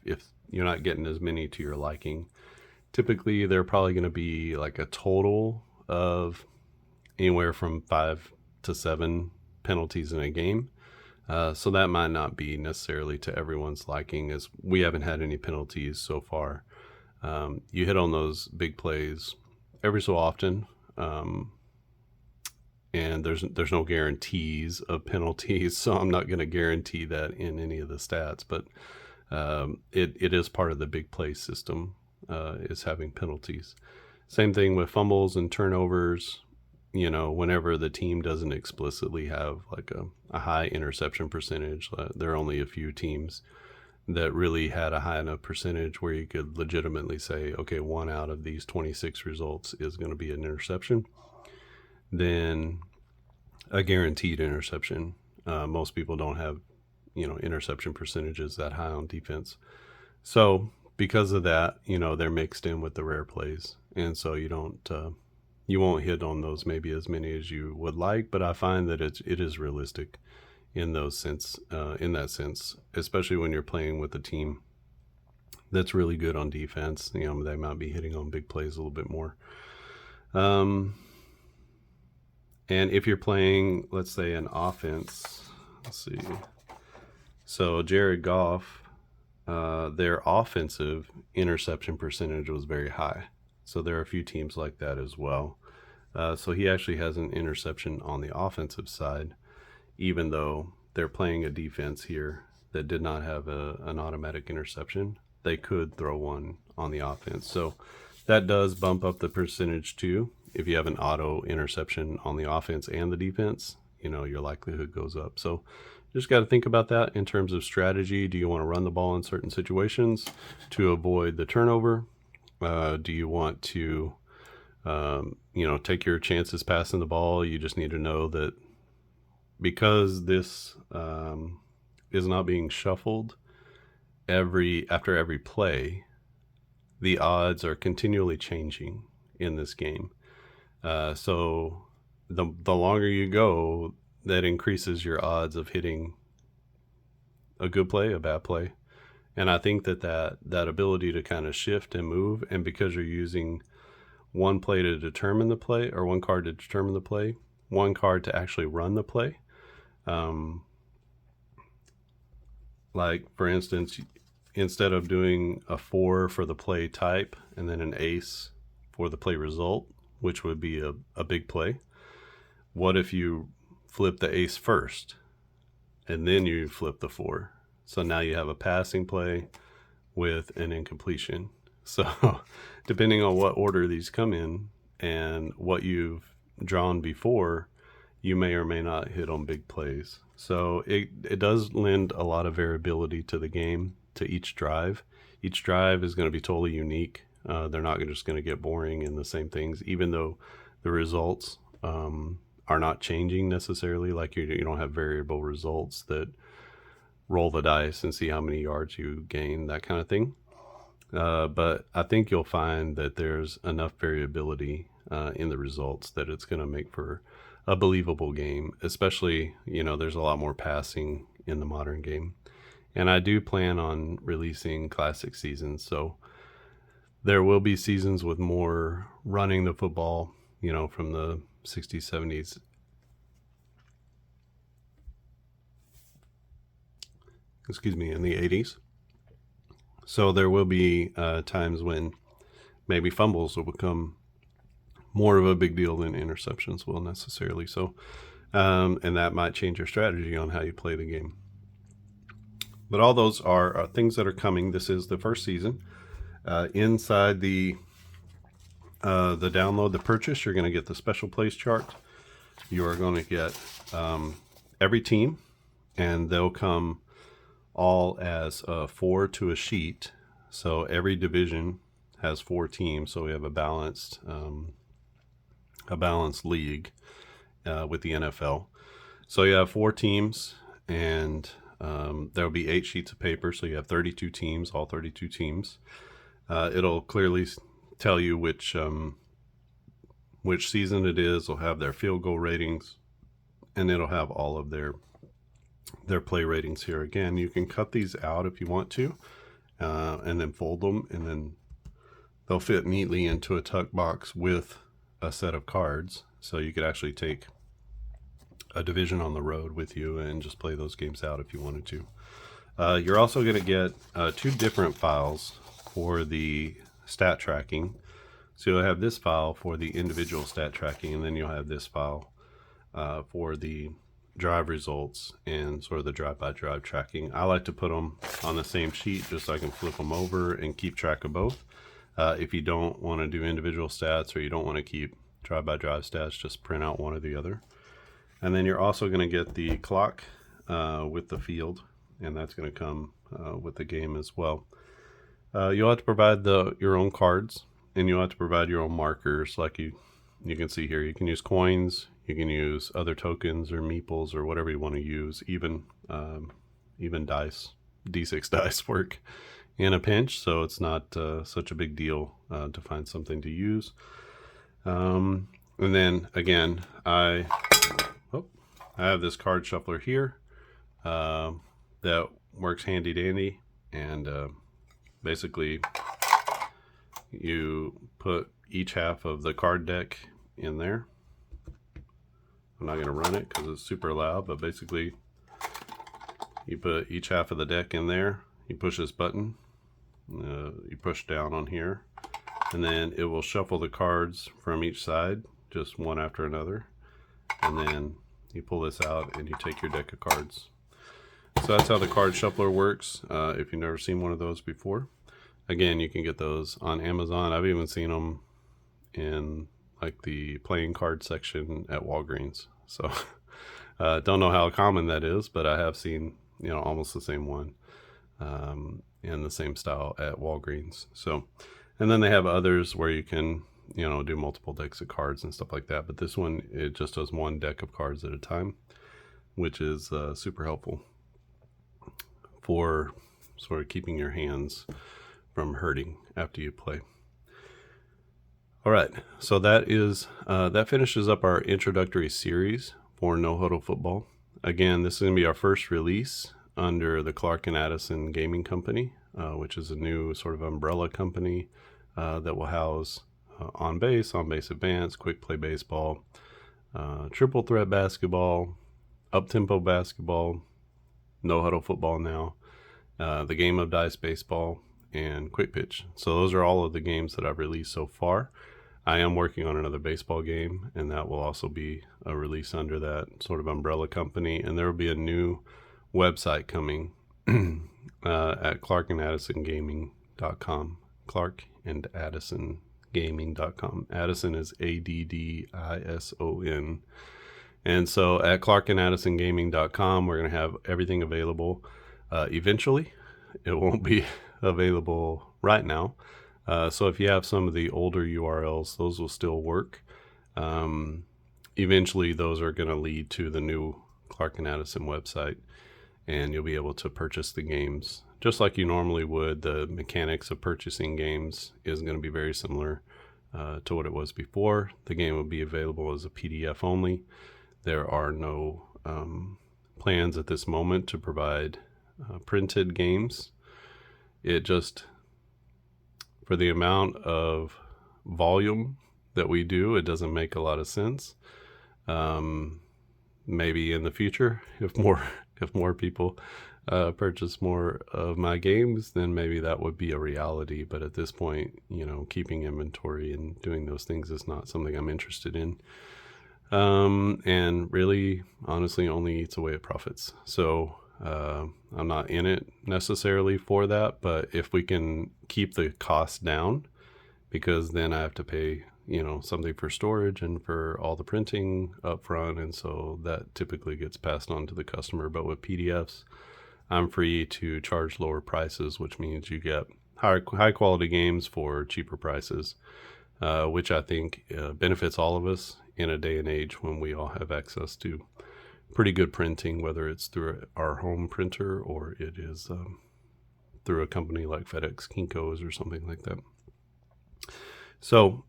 If you're not getting as many to your liking, typically they're probably going to be like a total of anywhere from 5 to 7 penalties in a game. So that might not be necessarily to everyone's liking, as we haven't had any penalties so far. You hit on those big plays every so often, and there's no guarantees of penalties, so I'm not going to guarantee that in any of the stats. But it is part of the big play system, is having penalties. Same thing with fumbles and turnovers. Whenever the team doesn't explicitly have like a high interception percentage, there are only a few teams that really had a high enough percentage where you could legitimately say, okay, 1 out of these 26 results is going to be an interception, then a guaranteed interception. Most people don't have, interception percentages that high on defense. So because of that, they're mixed in with the rare plays. And so you won't hit on those maybe as many as you would like, but I find that it is realistic in that sense, especially when you're playing with a team that's really good on defense. They might be hitting on big plays a little bit more. And if you're playing, let's say, an offense, let's see. So Jared Goff, their offensive interception percentage was very high. So there are a few teams like that as well. So he actually has an interception on the offensive side, even though they're playing a defense here that did not have an automatic interception. They could throw one on the offense. So that does bump up the percentage too. If you have an auto interception on the offense and the defense, your likelihood goes up. So just got to think about that in terms of strategy. Do you want to run the ball in certain situations to avoid the turnover? Do you want to, take your chances passing the ball? You just need to know that because this is not being shuffled after every play, the odds are continually changing in this game. So the longer you go, that increases your odds of hitting a good play, a bad play. And I think that ability to kind of shift and move, and because you're using one play to determine the play, or one card to determine the play, one card to actually run the play. Like, for instance, instead of doing a 4 for the play type and then an ace for the play result, which would be a big play, what if you flip the ace first and then you flip the 4? So now you have a passing play with an incompletion. So depending on what order these come in and what you've drawn before, you may or may not hit on big plays. So it does lend a lot of variability to the game, to each drive. Each drive is going to be totally unique. They're not just going to get boring in the same things, even though the results are not changing necessarily. Like you don't have variable results that roll the dice and see how many yards you gain, that kind of thing. But I think you'll find that there's enough variability in the results that it's going to make for a believable game, especially, there's a lot more passing in the modern game. And I do plan on releasing classic seasons. So there will be seasons with more running the football, from the 60s, 70s. In the 80s. So there will be times when maybe fumbles will become more of a big deal than interceptions will necessarily. So, and that might change your strategy on how you play the game. But all those are things that are coming. This is the first season. Inside the download, the purchase, you're going to get the special plays chart. You are going to get every team, and they'll come all as 4 to a sheet. So every division has 4 teams. So we have a balanced league with the NFL. So you have 4 teams, and there'll be 8 sheets of paper. So you have 32 teams, all 32 teams. It'll clearly tell you which season it is. It'll have their field goal ratings, and it'll have all of their their play ratings here. Again, you can cut these out if you want to, and then fold them, and then they'll fit neatly into a tuck box with a set of cards. So you could actually take a division on the road with you and just play those games out if you wanted to. You're also going to get 2 different files for the stat tracking. So you'll have this file for the individual stat tracking, and then you'll have this file for the drive results and sort of the drive-by-drive tracking. I like to put them on the same sheet just so I can flip them over and keep track of both. If you don't want to do individual stats, or you don't want to keep drive-by-drive stats, just print out one or the other. And then you're also going to get the clock with the field, and that's going to come with the game as well. You'll have to provide your own cards, and you'll have to provide your own markers. Like you can see here, you can use coins, you can use other tokens or meeples or whatever you want to use. Even dice, D6 dice work in a pinch, so it's not such a big deal to find something to use. And then again, I have this card shuffler here that works handy dandy, and basically you put each half of the card deck in there. I'm not going to run it because it's super loud, but basically you put each half of the deck in there, you push this button, you push down on here, and then it will shuffle the cards from each side, just one after another, and then you pull this out and you take your deck of cards. So that's how the card shuffler works. If you've never seen one of those before, again, you can get those on Amazon. I've even seen them in like the playing card section at Walgreens. So don't know how common that is, but I have seen, almost the same one in the same style at Walgreens. So, and then they have others where you can, do multiple decks of cards and stuff like that. But this one, it just does one deck of cards at a time, which is super helpful for sort of keeping your hands from hurting after you play. All right, so that finishes up our introductory series for No Huddle Football. Again, this is going to be our first release under the Clark and Addison Gaming Company, which is a new sort of umbrella company that will house On Base Advance, Quick Play Baseball, Triple Threat Basketball, Up-Tempo Basketball, No Huddle Football now, the Game of Dice Baseball, and Quick Pitch. So those are all of the games that I've released so far. I am working on another baseball game, and that will also be a release under that sort of umbrella company. And there will be a new website coming at clarkandaddisongaming.com. clarkandaddisongaming.com. Addison is Addison. And so at clarkandaddisongaming.com, we're going to have everything available eventually. It won't be available right now. So if you have some of the older URLs, those will still work. Eventually, those are going to lead to the new Clark and Addison website, and you'll be able to purchase the games just like you normally would. The mechanics of purchasing games is going to be very similar to what it was before. The game will be available as a PDF only. There are no plans at this moment to provide printed games. It just, for the amount of volume that we do, it doesn't make a lot of sense. Maybe in the future, if more people purchase more of my games, then maybe that would be a reality. But at this point, keeping inventory and doing those things is not something I'm interested in. And really, honestly, only eats away at profits. So I'm not in it necessarily for that, but if we can keep the cost down, because then I have to pay, something for storage and for all the printing up front. And so that typically gets passed on to the customer. But with PDFs, I'm free to charge lower prices, which means you get high quality games for cheaper prices, which I think benefits all of us in a day and age when we all have access to pretty good printing, whether it's through our home printer or it is through a company like FedEx, Kinko's, or something like that. So,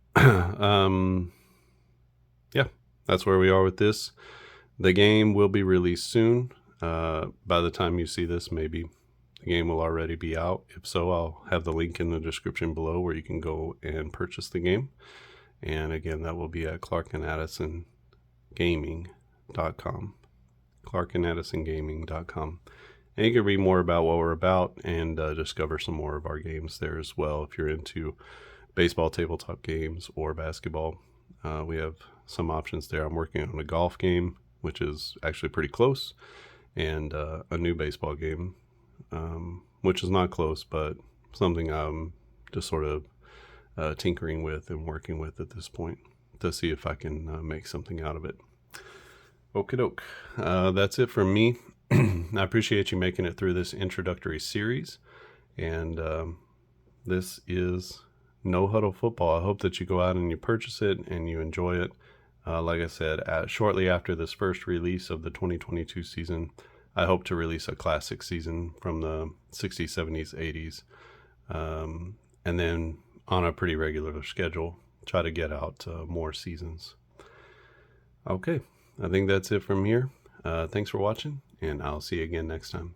yeah, that's where we are with this. The game will be released soon. By the time you see this, maybe the game will already be out. If so, I'll have the link in the description below where you can go and purchase the game. And again, that will be at clarkandaddisongaming.com. clarkandaddisongaming.com. And you can read more about what we're about and discover some more of our games there as well. If you're into baseball tabletop games or basketball, we have some options there. I'm working on a golf game, which is actually pretty close, and a new baseball game, which is not close, but something I'm just sort of tinkering with and working with at this point to see if I can make something out of it. Okie doke. That's it from me. I appreciate you making it through this introductory series, and this is No Huddle Football. I hope that you go out and you purchase it and you enjoy it. Like I said, shortly after this first release of the 2022 season, I hope to release a classic season from the 60s, 70s, 80s, and then on a pretty regular schedule, try to get out more seasons. Okay, I think that's it from here. Thanks for watching, and I'll see you again next time.